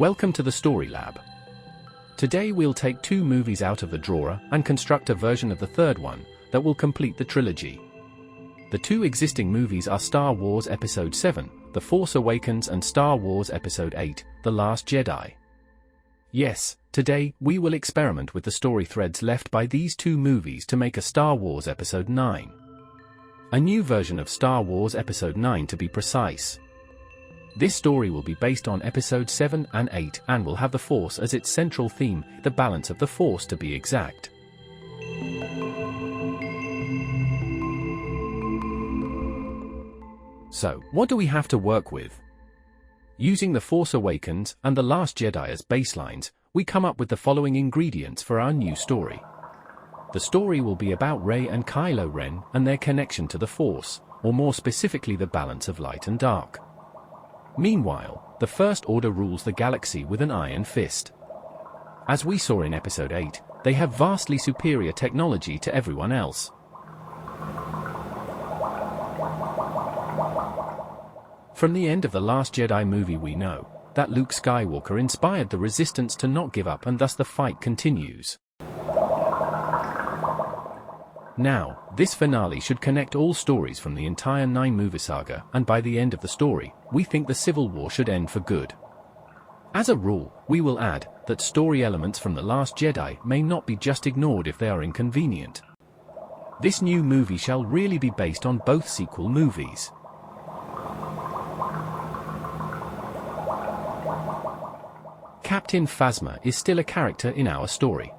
Welcome to the Story Lab. Today we'll take 2 movies out of the drawer and construct a version of the third one that will complete the trilogy. The 2 existing movies are Star Wars Episode 7, The Force Awakens, and Star Wars Episode 8, The Last Jedi. Yes, today we will experiment with the story threads left by these 2 movies to make a Star Wars Episode 9. A new version of Star Wars Episode 9 to be precise. This story will be based on Episode 7 and 8 and will have the Force as its central theme, the balance of the Force to be exact. So, what do we have to work with? Using The Force Awakens and The Last Jedi as baselines, we come up with the following ingredients for our new story. The story will be about Rey and Kylo Ren and their connection to the Force, or more specifically the balance of light and dark. Meanwhile, the First Order rules the galaxy with an iron fist. As we saw in Episode 8, they have vastly superior technology to everyone else. From the end of The Last Jedi movie we know that Luke Skywalker inspired the Resistance to not give up, and thus the fight continues. Now, this finale should connect all stories from the entire 9-movie saga, and by the end of the story, we think the Civil War should end for good. As a rule, we will add that story elements from The Last Jedi may not be just ignored if they are inconvenient. This new movie shall really be based on both sequel movies. Captain Phasma is still a character in our story.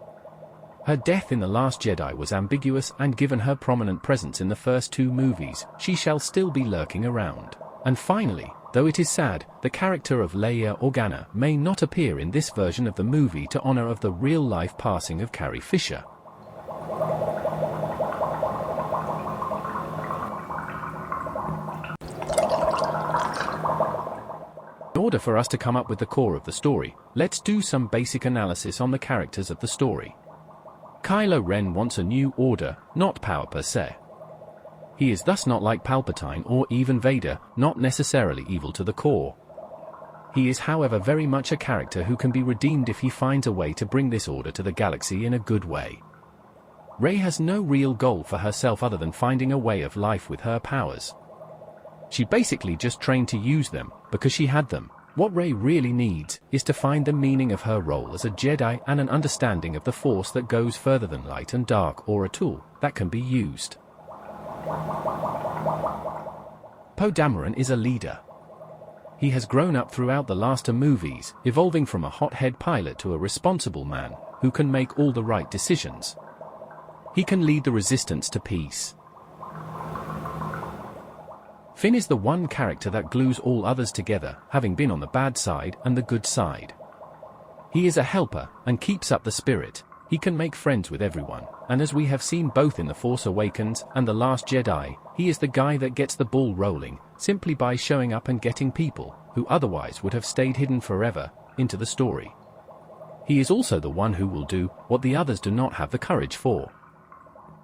Her death in The Last Jedi was ambiguous, and given her prominent presence in the first 2 movies, she shall still be lurking around. And finally, though it is sad, the character of Leia Organa may not appear in this version of the movie to honor of the real-life passing of Carrie Fisher. In order for us to come up with the core of the story, let's do some basic analysis on the characters of the story. Kylo Ren wants a new order, not power per se. He is thus not like Palpatine or even Vader, not necessarily evil to the core. He is however very much a character who can be redeemed if he finds a way to bring this order to the galaxy in a good way. Rey has no real goal for herself other than finding a way of life with her powers. She basically just trained to use them, because she had them. What Rey really needs is to find the meaning of her role as a Jedi and an understanding of the Force that goes further than light and dark, or a tool that can be used. Poe Dameron is a leader. He has grown up throughout the last 2 movies, evolving from a hothead pilot to a responsible man who can make all the right decisions. He can lead the Resistance to peace. Finn is the one character that glues all others together, having been on the bad side and the good side. He is a helper and keeps up the spirit. He can make friends with everyone, and as we have seen both in The Force Awakens and The Last Jedi, he is the guy that gets the ball rolling, simply by showing up and getting people, who otherwise would have stayed hidden forever, into the story. He is also the one who will do what the others do not have the courage for.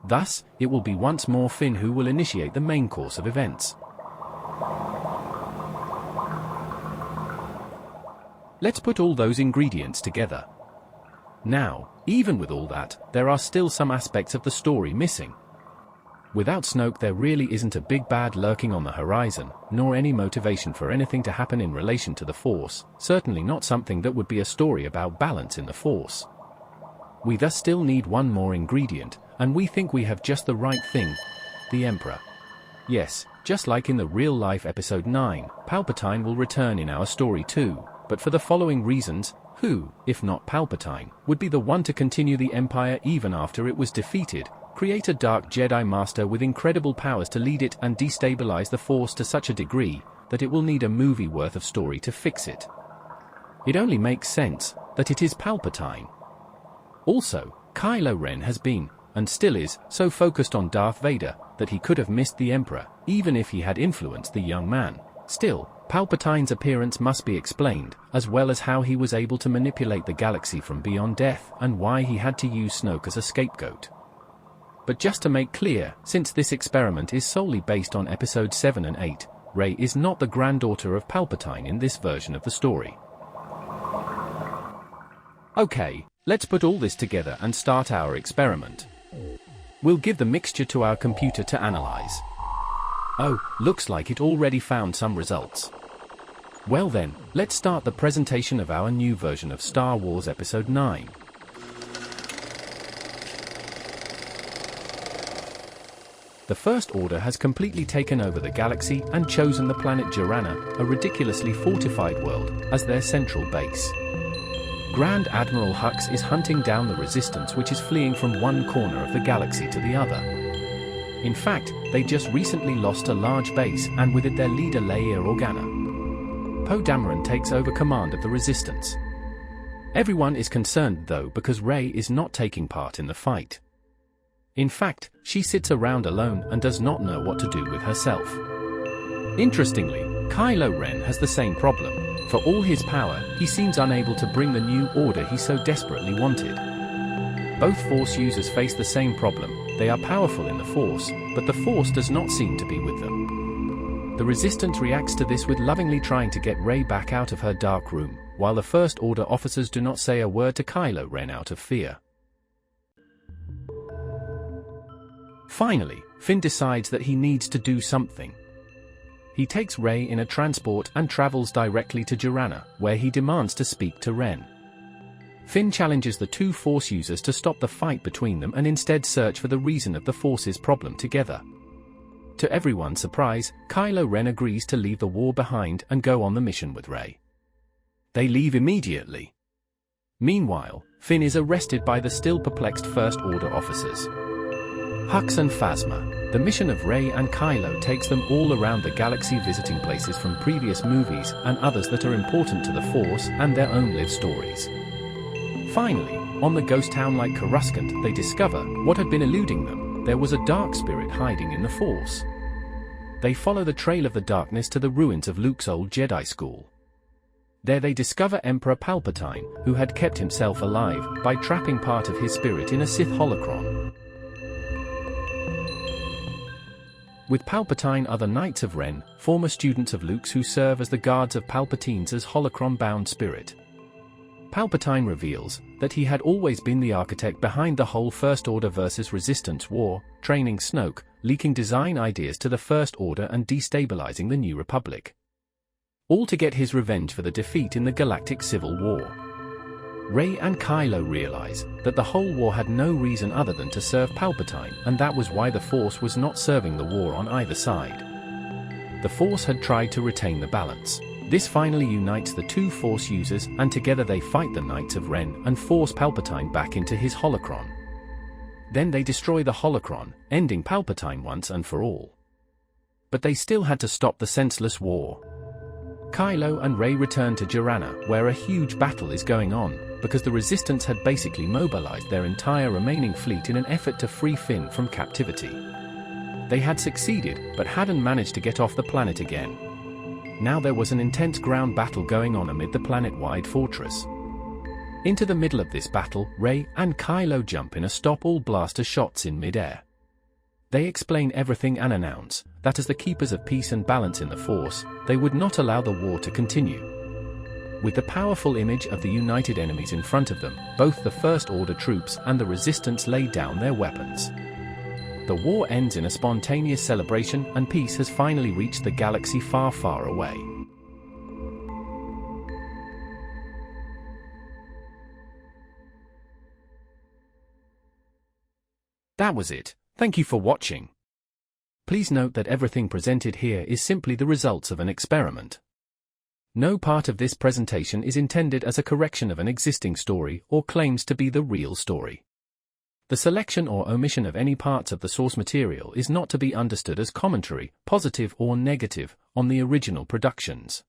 Thus, it will be once more Finn who will initiate the main course of events. Let's put all those ingredients together. Now, even with all that, there are still some aspects of the story missing. Without Snoke, there really isn't a big bad lurking on the horizon, nor any motivation for anything to happen in relation to the Force, certainly not something that would be a story about balance in the Force. We thus still need one more ingredient, and we think we have just the right thing: the Emperor. Yes, just like in the real-life Episode 9, Palpatine will return in our story too, but for the following reasons: who, if not Palpatine, would be the one to continue the Empire even after it was defeated, create a Dark Jedi Master with incredible powers to lead it, and destabilize the Force to such a degree that it will need a movie worth of story to fix it? It only makes sense that it is Palpatine. Also, Kylo Ren has been, and still is, so focused on Darth Vader that he could have missed the Emperor, even if he had influenced the young man. Still, Palpatine's appearance must be explained, as well as how he was able to manipulate the galaxy from beyond death, and why he had to use Snoke as a scapegoat. But just to make clear, since this experiment is solely based on Episode 7 and 8, Rey is not the granddaughter of Palpatine in this version of the story. Okay, let's put all this together and start our experiment. We'll give the mixture to our computer to analyze. Oh, looks like it already found some results. Well then, let's start the presentation of our new version of Star Wars Episode 9. The First Order has completely taken over the galaxy and chosen the planet Jurij, a ridiculously fortified world, as their central base. Grand Admiral Hux is hunting down the Resistance, which is fleeing from one corner of the galaxy to the other. In fact, they just recently lost a large base, and with it their leader Leia Organa. Poe Dameron takes over command of the Resistance. Everyone is concerned though because Rey is not taking part in the fight. In fact, she sits around alone and does not know what to do with herself. Interestingly, Kylo Ren has the same problem. For all his power, he seems unable to bring the new order he so desperately wanted. Both Force users face the same problem. They are powerful in the Force, but the Force does not seem to be with them. The Resistance reacts to this with lovingly trying to get Rey back out of her dark room, while the First Order officers do not say a word to Kylo Ren out of fear. Finally, Finn decides that he needs to do something. He takes Rey in a transport and travels directly to Jurij, where he demands to speak to Ren. Finn challenges the two Force users to stop the fight between them and instead search for the reason of the Force's problem together. To everyone's surprise, Kylo Ren agrees to leave the war behind and go on the mission with Rey. They leave immediately. Meanwhile, Finn is arrested by the still perplexed First Order officers. Hux and Phasma. The mission of Rey and Kylo takes them all around the galaxy, visiting places from previous movies and others that are important to the Force and their own live stories. Finally, on the ghost town like Coruscant, they discover what had been eluding them. There was a dark spirit hiding in the Force. They follow the trail of the darkness to the ruins of Luke's old Jedi school. There they discover Emperor Palpatine, who had kept himself alive by trapping part of his spirit in a Sith holocron. With Palpatine are the Knights of Ren, former students of Luke's who serve as the guards of Palpatine's holocron-bound spirit. Palpatine reveals that he had always been the architect behind the whole First Order versus Resistance war, training Snoke, leaking design ideas to the First Order and destabilizing the New Republic. All to get his revenge for the defeat in the Galactic Civil War. Rey and Kylo realize that the whole war had no reason other than to serve Palpatine, and that was why the Force was not serving the war on either side. The Force had tried to retain the balance. This finally unites the two Force users, and together they fight the Knights of Ren and force Palpatine back into his holocron. Then they destroy the holocron, ending Palpatine once and for all. But they still had to stop the senseless war. Kylo and Rey return to Jurij, where a huge battle is going on, because the Resistance had basically mobilized their entire remaining fleet in an effort to free Finn from captivity. They had succeeded, but hadn't managed to get off the planet again. Now there was an intense ground battle going on amid the planet-wide fortress. Into the middle of this battle, Rey and Kylo jump in a stop-all blaster shots in mid-air. They explain everything and announce that as the keepers of peace and balance in the Force, they would not allow the war to continue. With the powerful image of the united enemies in front of them, both the First Order troops and the Resistance laid down their weapons. The war ends in a spontaneous celebration, and peace has finally reached the galaxy far, far away. That was it. Thank you for watching. Please note that everything presented here is simply the results of an experiment. No part of this presentation is intended as a correction of an existing story or claims to be the real story. The selection or omission of any parts of the source material is not to be understood as commentary, positive or negative, on the original productions.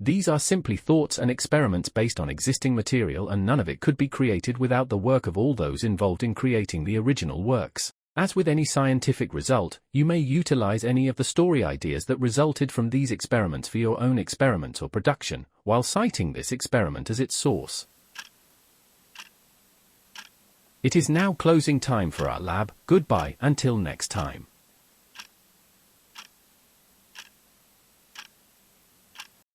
These are simply thoughts and experiments based on existing material, and none of it could be created without the work of all those involved in creating the original works. As with any scientific result, you may utilize any of the story ideas that resulted from these experiments for your own experiments or production, while citing this experiment as its source. It is now closing time for our lab. Goodbye until next time.